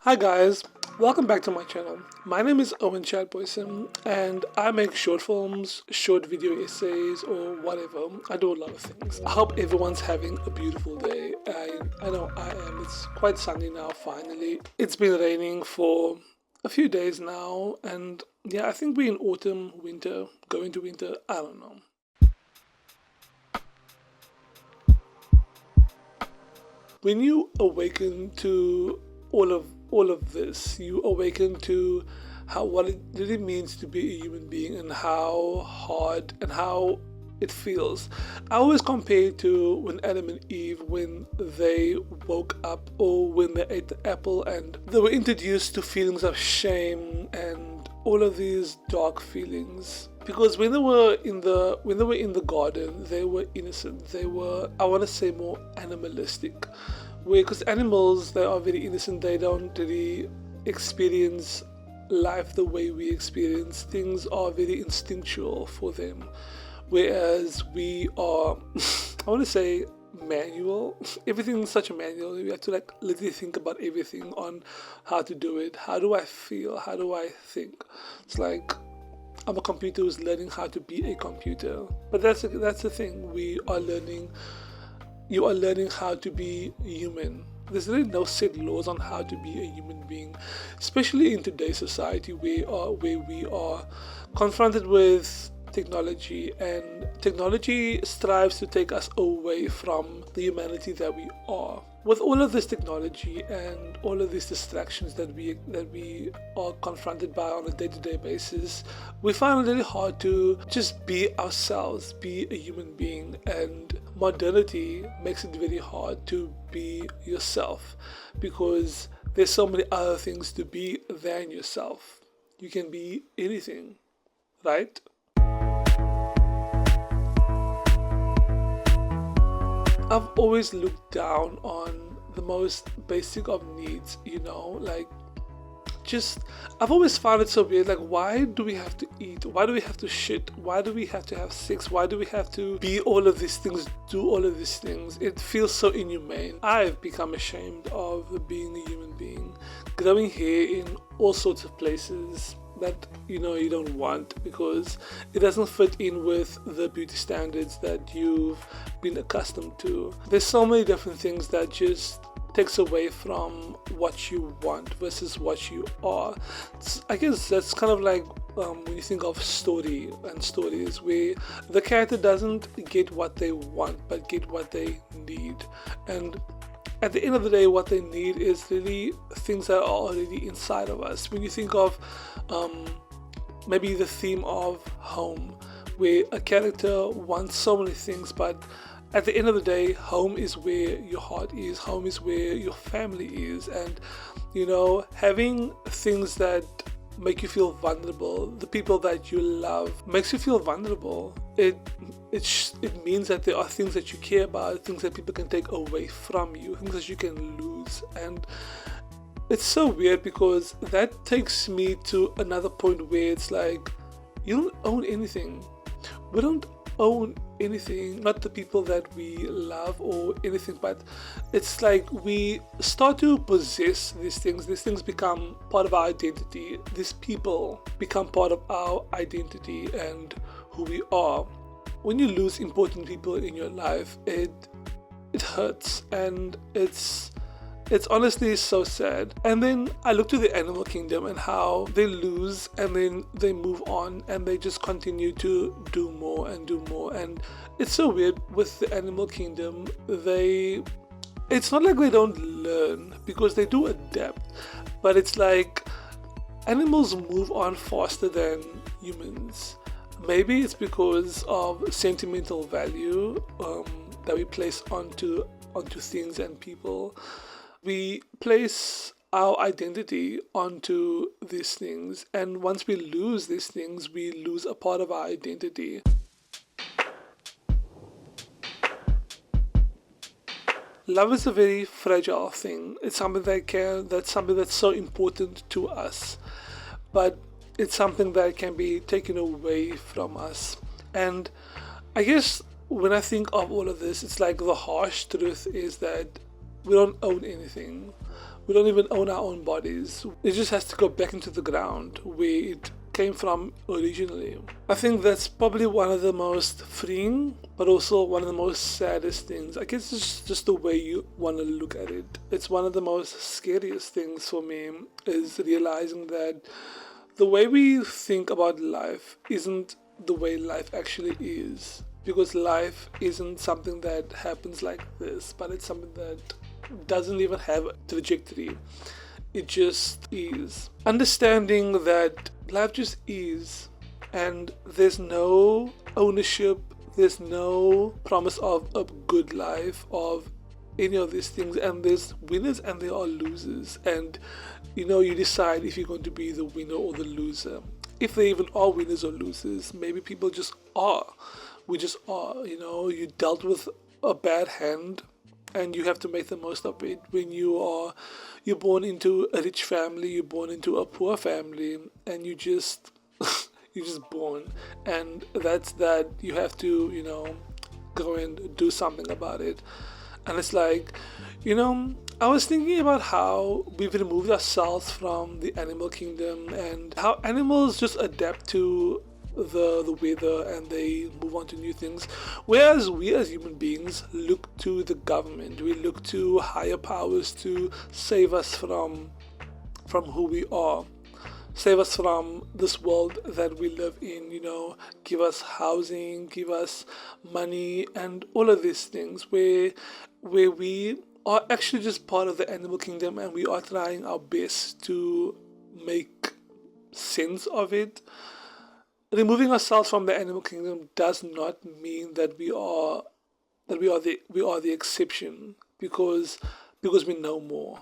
Hi guys, welcome back to my channel. My name is Owen Chadboyson and I make short films, short video essays or whatever. I do a lot of things. I hope everyone's having a beautiful day. I know I am. It's quite sunny now finally. It's been raining for a few days now and yeah, I think we're in autumn, winter, going to winter, I don't know. When you awaken to all of this, you awaken to what it really means to be a human being and how hard and how it feels. I always compare it to when Adam and Eve, when they woke up or when they ate the apple and they were introduced to feelings of shame and all of these dark feelings. Because when they were in the garden, they were innocent. They were, I want to say, more animalistic. Because animals, they are very innocent. They don't really experience life the way we experience. Things are very instinctual for them. Whereas we are, I want to say, manual. Everything's such a manual. We have to literally think about everything on how to do it. How do I feel? How do I think? It's like I'm a computer who's learning how to be a computer. But that's the thing. You are learning how to be human. There's really no set laws on how to be a human being, especially in today's society where we are confronted with technology, and technology strives to take us away from the humanity that we are. With all of this technology and all of these distractions that we are confronted by on a day-to-day basis, we find it really hard to just be ourselves, be a human being, and modernity makes it very hard to be yourself because there's so many other things to be than yourself. You can be anything, right? I've always looked down on the most basic of needs, I've always found it so weird, why do we have to eat? Why do we have to shit? Why do we have to have sex? Why do we have to be all of these things, do all of these things? It feels so inhumane. I've become ashamed of being a human being, growing hair in all sorts of places that you don't want because it doesn't fit in with the beauty standards that you've been accustomed to. There's so many different things that just takes away from what you want versus what you are. I guess that's kind of like when you think of story and stories where the character doesn't get what they want but get what they need, and at the end of the day, what they need is really things that are already inside of us. When you think of maybe the theme of home, where a character wants so many things, but at the end of the day, home is where your heart is, home is where your family is, and having things that make you feel vulnerable, the people that you love makes you feel vulnerable. It means that there are things that you care about, things that people can take away from you, things that you can lose. And it's so weird because that takes me to another point where it's like, you don't own anything. We don't own anything, not the people that we love or anything, but it's like we start to possess these things become part of our identity, these people become part of our identity and who we are. When you lose important people in your life, it hurts, and it's honestly so sad. And then I look to the animal kingdom and how they lose and then they move on and they just continue to do more and do more. And it's so weird with the animal kingdom. It's not like they don't learn, because they do adapt, but it's like animals move on faster than humans. Maybe it's because of sentimental value that we place onto things and people. We place our identity onto these things, and once we lose these things, we lose a part of our identity. Love is a very fragile thing. It's something that's something that's so important to us, but it's something that can be taken away from us. And I guess when I think of all of this, it's like the harsh truth is that we don't own anything. We don't even own our own bodies. It just has to go back into the ground where it came from originally. I think that's probably one of the most freeing, but also one of the most saddest things. I guess it's just the way you want to look at it. It's one of the most scariest things for me, is realizing that the way we think about life isn't the way life actually is. Because life isn't something that happens like this, but it's something that doesn't even have a trajectory. It just is. Understanding that life just is, and there's no ownership, there's no promise of a good life, of any of these things, and there's winners and there are losers, and you decide if you're going to be the winner or the loser. If there even are winners or losers, maybe people just are. We just are, you dealt with a bad hand and you have to make the most of it. When you're born into a rich family, you're born into a poor family, and you're just born, and that's that. You have to go and do something about it. And it's like, I was thinking about how we've removed ourselves from the animal kingdom, and how animals just adapt to the weather and they move on to new things, whereas we as human beings look to the government, we look to higher powers to save us from who we are, save us from this world that we live in, give us housing, give us money, and all of these things, where we are actually just part of the animal kingdom, and we are trying our best to make sense of it. Removing ourselves from the animal kingdom does not mean that we are the exception, because we know more.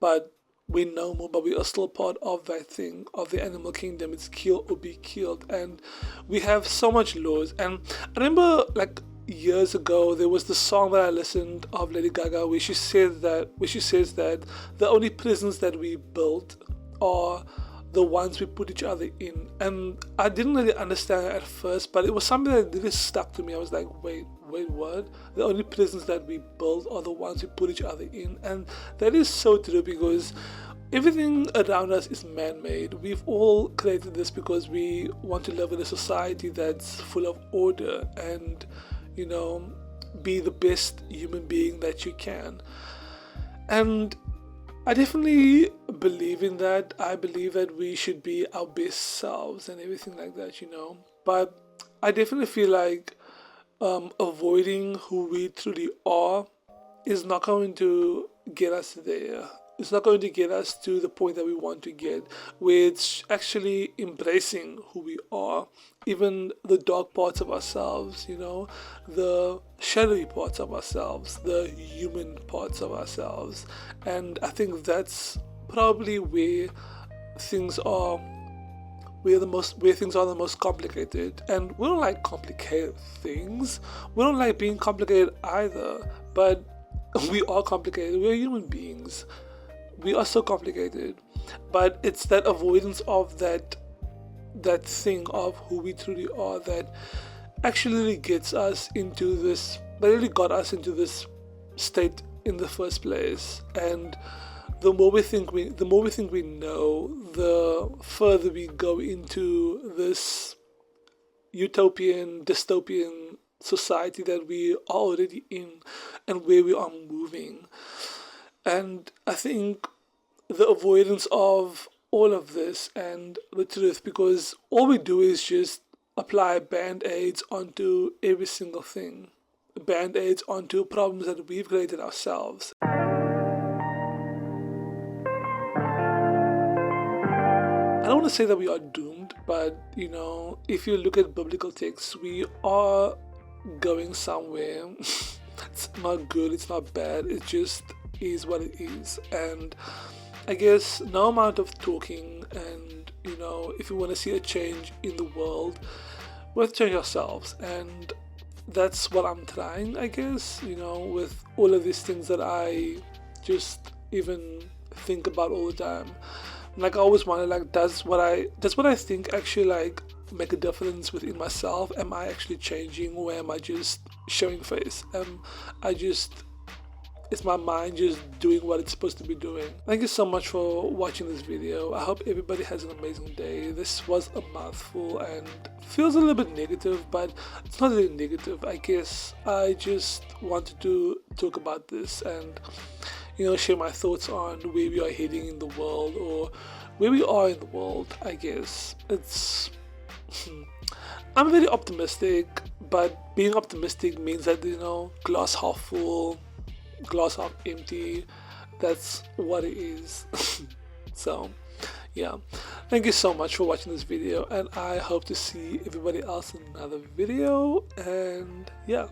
But we know more, but we are still part of that thing, of the animal kingdom. It's kill or be killed, and we have so much laws. And I remember, like, years ago, there was the song that I listened of Lady Gaga, where she says that the only prisons that we built are the ones we put each other in. And I didn't really understand it at first, but it was something that really stuck to me. I was like, wait, what? The only prisons that we build are the ones we put each other in. And that is so true, because everything around us is man-made. We've all created this because we want to live in a society that's full of order and, be the best human being that you can. And I definitely believe in that. I believe that we should be our best selves and everything like that, But I definitely feel like avoiding who we truly are is not going to get us there. It's not going to get us to the point that we want to get, where it's actually embracing who we are, even the dark parts of ourselves, the shadowy parts of ourselves, the human parts of ourselves. And I think that's probably where things are the most complicated. And we don't like complicated things. We don't like being complicated either. But we are complicated. We're human beings. We are so complicated. But it's that avoidance of that thing of who we truly are that actually got us into this state in the first place. And the more we think we know, the further we go into this utopian, dystopian society that we are already in and where we are moving. And I think the avoidance of all of this and the truth, because all we do is just apply band-aids onto every single thing, band-aids onto problems that we've created ourselves. I don't want to say that we are doomed, but if you look at biblical texts, we are going somewhere. It's not good, it's not bad, it just is what it is. And I guess no amount of talking and if you want to see a change in the world, we have to change ourselves. And that's what I'm trying, I guess, with all of these things that I just even think about all the time. Like, I always wonder, like, does what I think actually, like, make a difference within myself? Am I actually changing, or am I just showing face? Am I just Is my mind just doing what it's supposed to be doing? Thank you so much for watching this video. I hope everybody has an amazing day. This was a mouthful and feels a little bit negative, but it's not really negative. I guess I just wanted to talk about this and, you know, share my thoughts on where we are heading in the world, or where we are in the world. I guess it's I'm very optimistic, but being optimistic means that, you know, glass half full, glass half empty. That's what it is. So yeah, thank you so much for watching this video, and I hope to see everybody else in another video. And yeah.